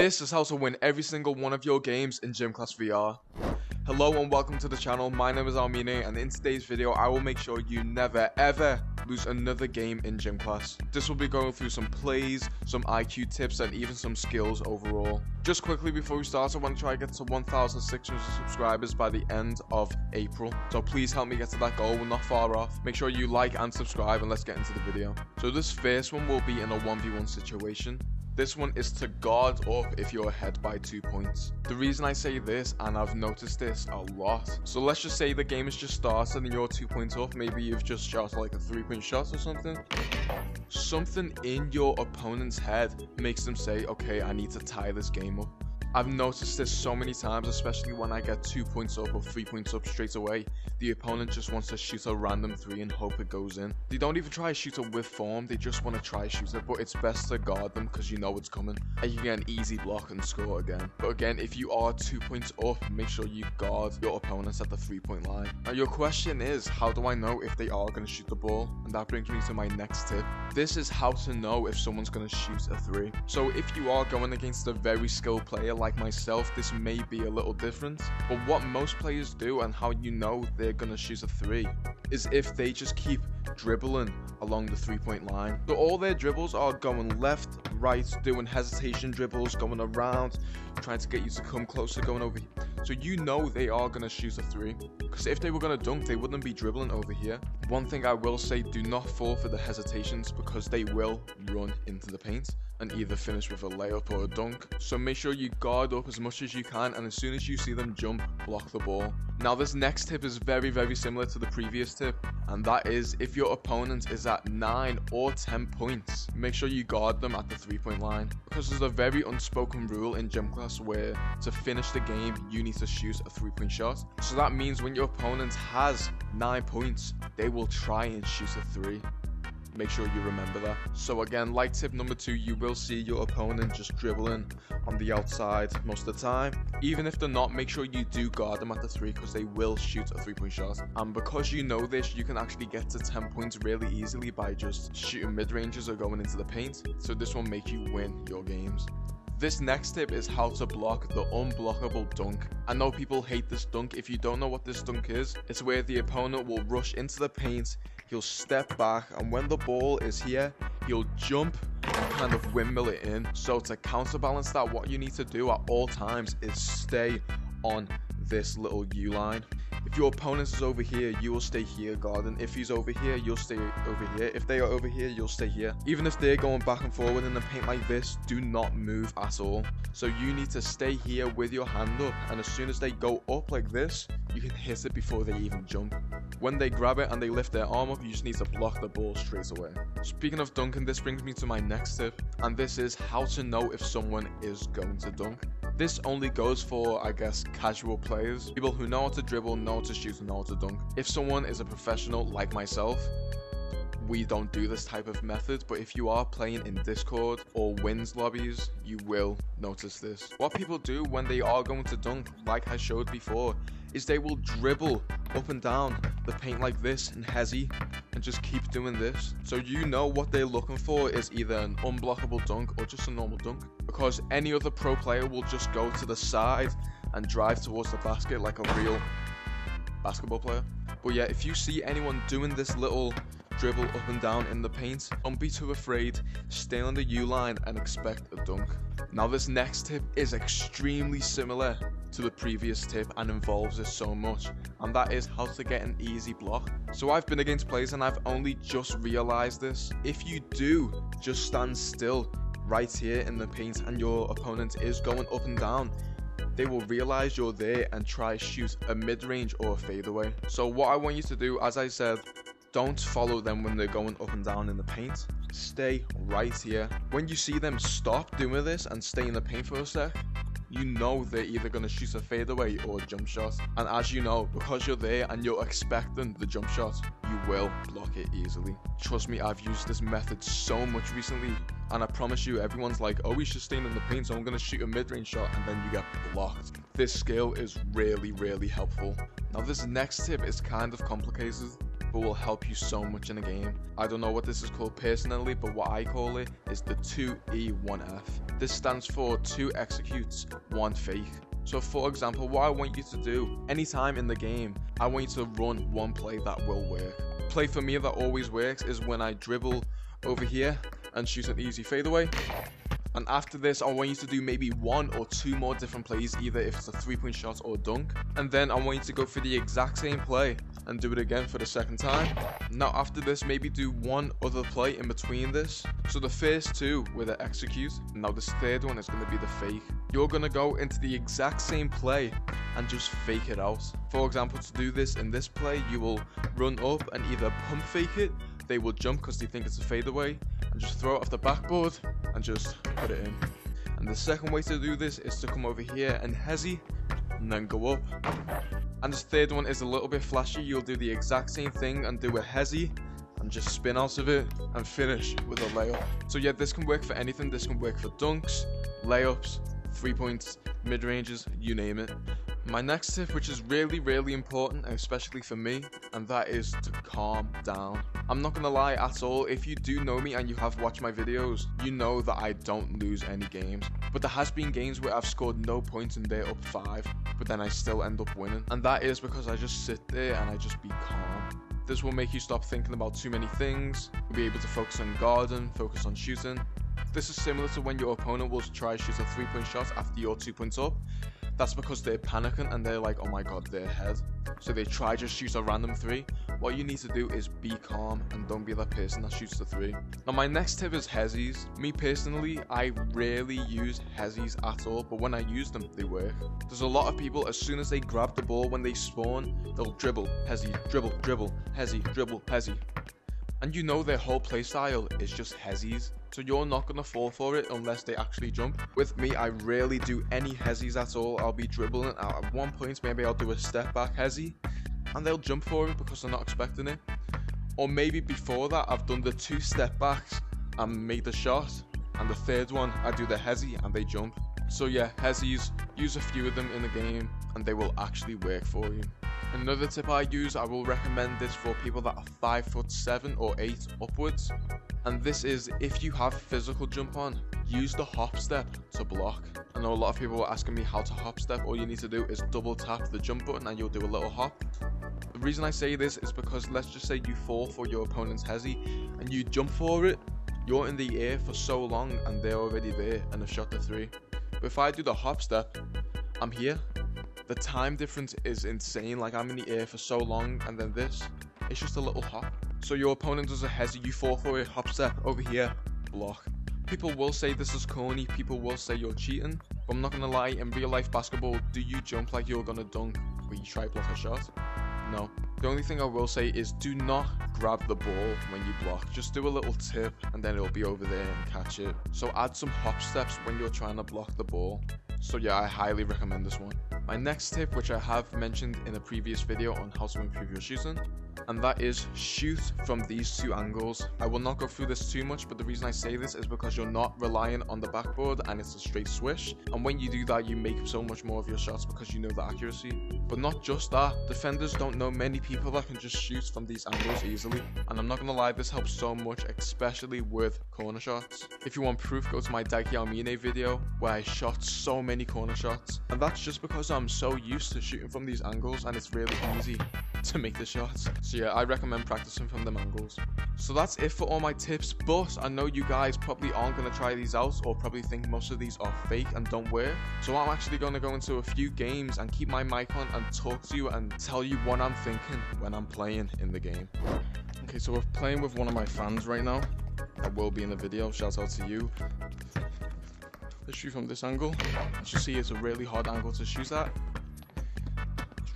This is how to win every single one of your games in GymClass VR. Hello and welcome to the channel. My name is Almine, and in today's video I will make sure you never ever lose another game in GymClass. This will be going through some plays, some IQ tips, and even some skills overall. Just quickly before we start, I want to try to get to 1,600 subscribers by the end of April. So please help me get to that goal. We're not far off. Make sure you like and subscribe, and let's get into the video. So this first one will be in a 1v1 situation. This one is to guard up if you're ahead by 2 points. The reason I say this, and I've noticed this a lot, so let's just say the game has just started and you're 2 points up. Maybe you've just shot like a 3-point shot or something. Something in your opponent's head makes them say, okay, I need to tie this game up. I've noticed this so many times, especially when I get 2 points up or 3 points up straight away. The opponent just wants to shoot a random 3 and hope it goes in. They don't even try to shoot it with form, they just want to try shoot it, but it's best to guard them because you know it's coming and you can get an easy block and score again. But again, if you are 2 points up, make sure you guard your opponents at the 3-point line. Now your question is, how do I know if they are going to shoot the ball? And that brings me to my next tip. This is how to know if someone's going to shoot a 3. So if you are going against a very skilled player like myself, this may be a little different, but what most players do and how you know they're gonna shoot a 3 is if they just keep dribbling along the 3-point line. So all their dribbles are going left, right, doing hesitation dribbles, going around, trying to get you to come closer, going over here. So you know they are gonna shoot a 3, because if they were gonna dunk, they wouldn't be dribbling over here. One thing I will say, do not fall for the hesitations, because they will run into the paint and either finish with a layup or a dunk. So make sure you guard up as much as you can, and as soon as you see them jump, block the ball. Now this next tip is very similar to the previous tip, and that is if your opponent is at 9 or 10 points, make sure you guard them at the 3-point line, because there's a very unspoken rule in GymClass where to finish the game you need to shoot a 3-point shot. So that means when your opponent has 9 points, they will try and shoot a 3. Make sure you remember that. So again, like tip number 2, you will see your opponent just dribbling on the outside most of the time. Even if they're not, make sure you do guard them at the 3, because they will shoot a 3-point shot. And because you know this, you can actually get to 10 points really easily by just shooting mid-ranges or going into the paint. So this will make you win your games. This next tip is how to block the unblockable dunk. I know people hate this dunk. If you don't know what this dunk is, it's where the opponent will rush into the paint, he'll step back, and when the ball is here, he'll jump and kind of windmill it in. So to counterbalance that, what you need to do at all times is stay on this little U line. If your opponent is over here, you will stay here guarding. If he's over here, you'll stay over here. If they are over here, you'll stay here. Even if they're going back and forward in the paint like this, do not move at all. So you need to stay here with your hand up, and as soon as they go up like this, you can hit it before they even jump. When they grab it and they lift their arm up, you just need to block the ball straight away. Speaking of dunking, this brings me to my next tip, and this is how to know if someone is going to dunk. This only goes for, I guess, casual players, people who know how to dribble, know how to shoot, and know how to dunk. If someone is a professional like myself, we don't do this type of method, but if you are playing in Discord or wins lobbies, you will notice this. What people do when they are going to dunk, like I showed before, is they will dribble up and down the paint like this in HESI and just keep doing this. So you know what they're looking for is either an unblockable dunk or just a normal dunk, because any other pro player will just go to the side and drive towards the basket like a real basketball player. But yeah, if you see anyone doing this little dribble up and down in the paint, don't be too afraid, stay on the U line and expect a dunk. Now this next tip is extremely similar to the previous tip and involves this so much, and that is how to get an easy block. So I've been against players and I've only just realized this. If you do just stand still right here in the paint and your opponent is going up and down, they will realize you're there and try shoot a mid-range or a fadeaway. So what I want you to do, as I said, don't follow them when they're going up and down in the paint. Stay right here. When you see them stop doing this and stay in the paint for a sec, you know they're either going to shoot a fadeaway or a jump shot. And as you know, because you're there and you're expecting the jump shot, you will block it easily. Trust me, I've used this method so much recently, and I promise you, everyone's like, oh, we should stay in the paint, so I'm going to shoot a mid-range shot, and then you get blocked. This skill is really helpful. Now this next tip is kind of complicated. but will help you so much in the game. I don't know what this is called personally, but what I call it is the 2E1F. This stands for 2 executes, 1 fake. So for example, what I want you to do anytime in the game, I want you to run 1 play that will work. Play for me that always works is when I dribble over here and shoot an easy fadeaway. And after this, I want you to do maybe 1 or 2 more different plays, either if it's a 3-point shot or dunk. And then I want you to go for the exact same play and do it again for the 2nd time. Now after this, maybe do 1 other play in between this. So the first 2 were the execute. Now this 3rd one is going to be the fake. You're going to go into the exact same play and just fake it out. For example, to do this in this play, you will run up and either pump fake it. They will jump because they think it's a fadeaway, and just throw it off the backboard and just put it in. And the second way to do this is to come over here and HESI and then go up. And this 3rd one is a little bit flashy. You'll do the exact same thing and do a HESI and just spin out of it and finish with a layup. So yeah, this can work for anything. This can work for dunks, layups, 3-points, mid-ranges, you name it. My next tip, which is really important, especially for me, and that is to calm down. I'm not gonna lie at all, if you do know me and you have watched my videos, you know that I don't lose any games. But there has been games where I've scored no points and they're up 5, but then I still end up winning. And that is because I just sit there and I just be calm. This will make you stop thinking about too many things. You'll be able to focus on guarding, focus on shooting. This is similar to when your opponent will try to shoot a 3-point shot after you're 2 points up. That's because they're panicking and they're like, oh my god, they're ahead. So they try to shoot a random 3. What you need to do is be calm and don't be that person that shoots the 3. Now my next tip is HESIs. Me personally, I rarely use HESIs at all, but when I use them, they work. There's a lot of people, as soon as they grab the ball when they spawn, they'll dribble, HESI, dribble, dribble, HESI, dribble, HESI. And you know their whole playstyle is just HESIs. So you're not going to fall for it unless they actually jump. With me, I rarely do any HESIs at all. I'll be dribbling out at 1 point, maybe I'll do a step back HESI, and they'll jump for it because they're not expecting it. Or maybe before that, I've done the 2 step backs and made the shot, and the 3rd one, I do the HESI and they jump. So yeah, HESIs, use a few of them in the game and they will actually work for you. Another tip I use, I will recommend this for people that are 5'7" or 8 upwards. And this is, if you have physical jump on, use the hop step to block. I know a lot of people are asking me how to hop step. All you need to do is double tap the jump button and you'll do a little hop. The reason I say this is because let's just say you fall for your opponent's HESI and you jump for it. You're in the air for so long and they're already there and have shot the 3. But if I do the hop step, I'm here. The time difference is insane. Like, I'm in the air for so long and then this, it's just a little hop. So your opponent does a HESI, you fall for a hop step over here, block. People will say this is corny, people will say you're cheating, but I'm not gonna lie, in real life basketball, do you jump like you're gonna dunk when you try to block a shot? No. The only thing I will say is do not grab the ball when you block. Just do a little tip and then it'll be over there and catch it. So add some hop steps when you're trying to block the ball. So yeah, I highly recommend this one. My next tip, which I have mentioned in a previous video on how to improve your shooting, and that is shoot from these 2 angles. I will not go through this too much, but the reason I say this is because you're not relying on the backboard and it's a straight swish. And when you do that, you make so much more of your shots because you know the accuracy. But not just that, defenders don't know many people that can just shoot from these angles easily. And I'm not gonna lie, this helps so much, especially with corner shots. If you want proof, go to my Daiki Almine video where I shot so many corner shots. And that's just because I'm so used to shooting from these angles and it's really easy to make the shots. So yeah, I recommend practicing from them angles. So that's it for all my tips, but I know you guys probably aren't going to try these out or probably think most of these are fake and don't work. So I'm actually going to go into a few games and keep my mic on and talk to you and tell you what I'm thinking when I'm playing in the game. Okay, so we're playing with one of my fans right now. That will be in the video, shout out to you. Let's shoot from this angle. As you see, it's a really hard angle to shoot at.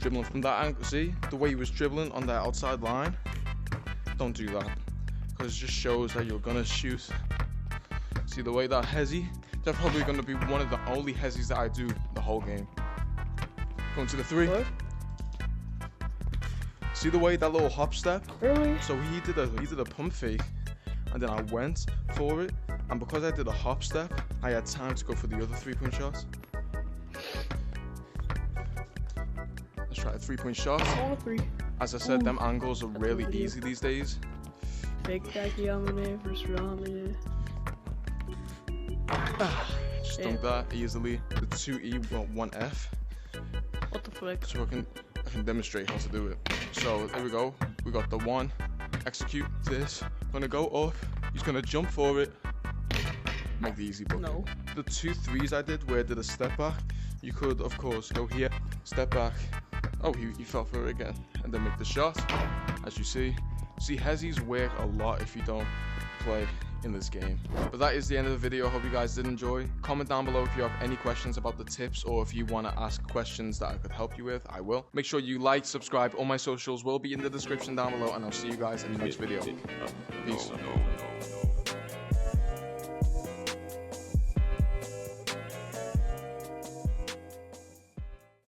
Dribbling from that angle, see the way he was dribbling on that outside line. Don't do that because it just shows that you're gonna shoot. See the way that HESI, they're probably gonna be one of the only HESIs that I do the whole game. Going to the 3. What? See the way that little hop step? Really? So he did a pump fake and then I went for it, and because I did a hop step, I had time to go for the other 3-point shot. Let's try a 3-point shot. All 3. As I said, them angles are really easy these days. Big Daddy Yamane versus Ramane. Just dunk that easily. The 2E, well, 1F. What the fuck? So I can demonstrate how to do it. So there we go. We got the 1. Execute this. Gonna go up. He's gonna jump for it. Make the easy bucket. No. The 2 3s I did where I did a step back. You could, of course, go here, step back. Oh, he fell for it again. And then make the shot, as you see. See, HESIs work a lot if you don't play in this game. But that is the end of the video. I hope you guys did enjoy. Comment down below if you have any questions about the tips, or if you want to ask questions that I could help you with. I will. Make sure you like, subscribe. All my socials will be in the description down below, and I'll see you guys in the next video. Peace.